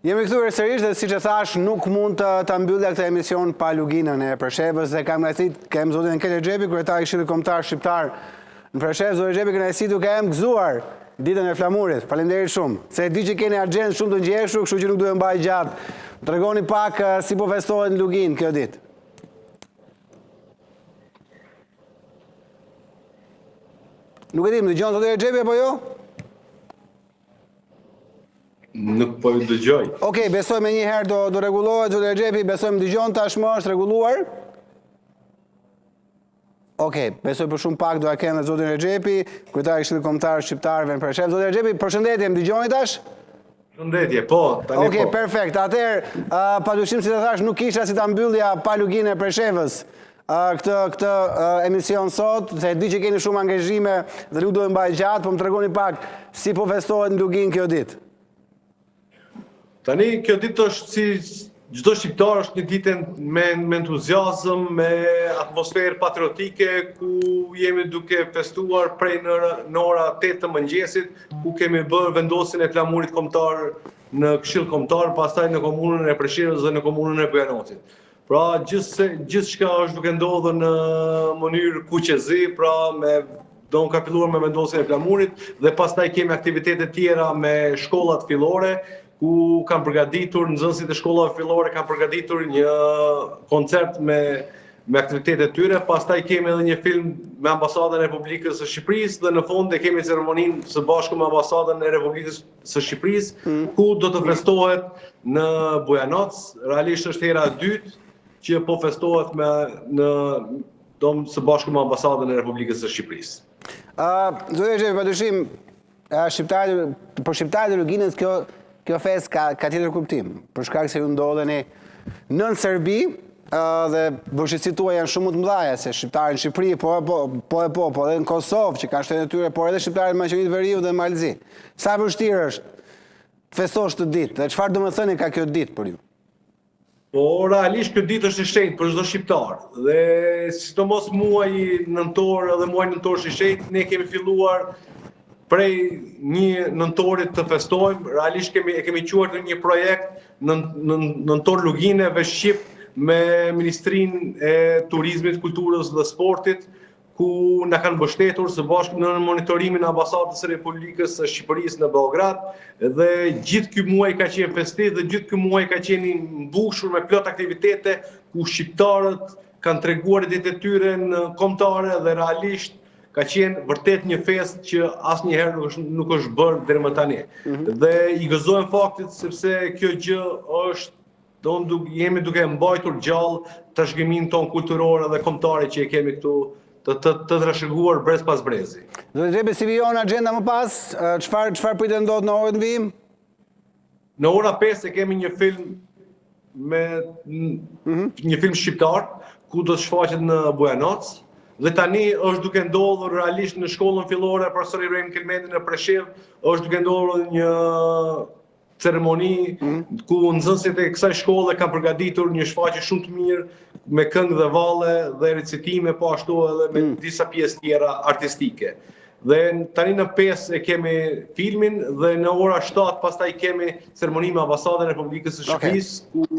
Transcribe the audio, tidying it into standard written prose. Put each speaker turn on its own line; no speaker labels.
Jemi kthyer sërish dhe siç e thash, nuk mund të mbyllja këtë emision pa luginën e Preshevës dhe kam zotin Kele Xhepi, kryetari i Këshillit Kombëtar Shqiptar në Preshevë. Zoti Xhepi, kënaqësi duke e gëzuar ditën e flamurit. Faleminderit shumë. Se di që keni agjendë shumë të ngjeshur, kështu që nuk duhet mbaj gjatë. Tregoni pak si po festohet në Luginë kjo ditë. Nuk e di, më dëgjon zoti Xhepi apo jo?
Nuk po ju dëgjoj.
Okej, besojmë një herë do rregullohet zoti Xhepi, besojmë dëgjon tashmë është rregulluar. Okej, besoj për shumë pak do a kenë zotin Xhepi, kryetari i Këshillit Kombëtar Shqiptarëve në Preshevë. Zoti Xhepi, përshëndetje, më dëgjoni tash?
Përshëndetje, po, tani po.
Okej, perfekt. Atëherë, padyshim si të thash, nuk kisha si ta mbyllja pa luginë e Preshevës këtë emision sot, se di që keni shumë angazhime dhe nuk do të mbaj gjatë, po më tregoni pak si po festohet në Luginë kjo ditë.
Tani, kjo ditë është si çdo shqiptar, është një ditë me entuziazëm, me atmosferë patriotike, ku jemi duke festuar prej në ora 8 të mëngjesit, ku kemi bërë vendosjen e flamurit kombëtar në Këshill Kombëtar, pastaj në komunën e Preshevës dhe në komunën e Bujanocit. Pra, gjithçka është duke ndodhur në mënyrë kuqezi, pra ka filluar me vendosjen e flamurit dhe pastaj kemi aktivitete tjera me shkollat fillore, ku kanë përgatitur, nxënësit e shkollave fillore kanë përgatitur një koncert me aktivitetet tyre, pastaj kemi edhe një film me Ambasadën e Republikës së Shqipërisë dhe në fund e kemi ceremoninë së bashku me Ambasadën e Republikës së Shqipërisë, ku do të festohet në Bujanoc. Realisht është hera e dytë që po festohet së bashku me Ambasadën e Republikës së Shqipërisë.
Zoti Xhepi, padyshim, për shqiptarët e Luginës kjo fest ka tjetër kuptim, për shkak se ju ndodheni nën Serbi dhe bëshqësitë tuaja janë shumë më të mëdha se shqiptarët në Shqipëri, po edhe në Kosovë që kanë shtetin e tyre, por edhe shqiptarët në Maqedoninë Veriut dhe në Malzi. Sa vështirë është të festosh këtë ditë dhe çfarë domethënie ka kjo ditë për ju?
Po, realisht kjo ditë është e shenjtë për çdo shqiptar. Dhe sidomos muaji nëntor dhe muaji nëntor është i shenjtë, ne kemi filluar prej një nëntorit të festojmë. Realisht e kemi quajtur një projekt nëntor Lugineve Shqip me Ministrinë e Turizmit, Kulturës dhe Sportit, ku na kanë mbështetur së bashku në monitorimin e Ambasadës së Republikës së Shqipërisë në Beograd, dhe gjithë ky muaj ka qenë festiv dhe gjithë ky muaj ka qenë i mbushur me plot aktivitete ku shqiptarët kanë treguar idetë e tyre në kombëtare dhe realisht ka qenë vërtet një fest që asnjëherë nuk është bërë deri më tani. Dhe i gëzojmë faktit sepse kjo gjë është jemi duke mbajtur gjallë trashëgiminë tonë kulturore dhe kombëtare që e kemi këtu të trashëguar brez pas brezi.
Zoti Xhepi, si vijon agjenda më pas? Çfarë pritet ndodh në orën e vijim?
Në ora 5 e kemi një film një film shqiptar ku do të shfaqet në Bujanoc. Dhe tani është duke ndodhur realisht në shkollën fillore Profesor Ibrahim Kelmeti në Preshevë, është duke ndodhur një ceremoni ku nxënësit e kësaj shkolle kanë përgatitur një shfaqje shumë të mirë me këngë dhe valle dhe recitime, po ashtu edhe me disa pjesë tjera artistike. Dhe tani në 5 e kemi filmin dhe në ora 7 pastaj kemi ceremoninë me Ambasadën e Republikës së Shqipërisë, ku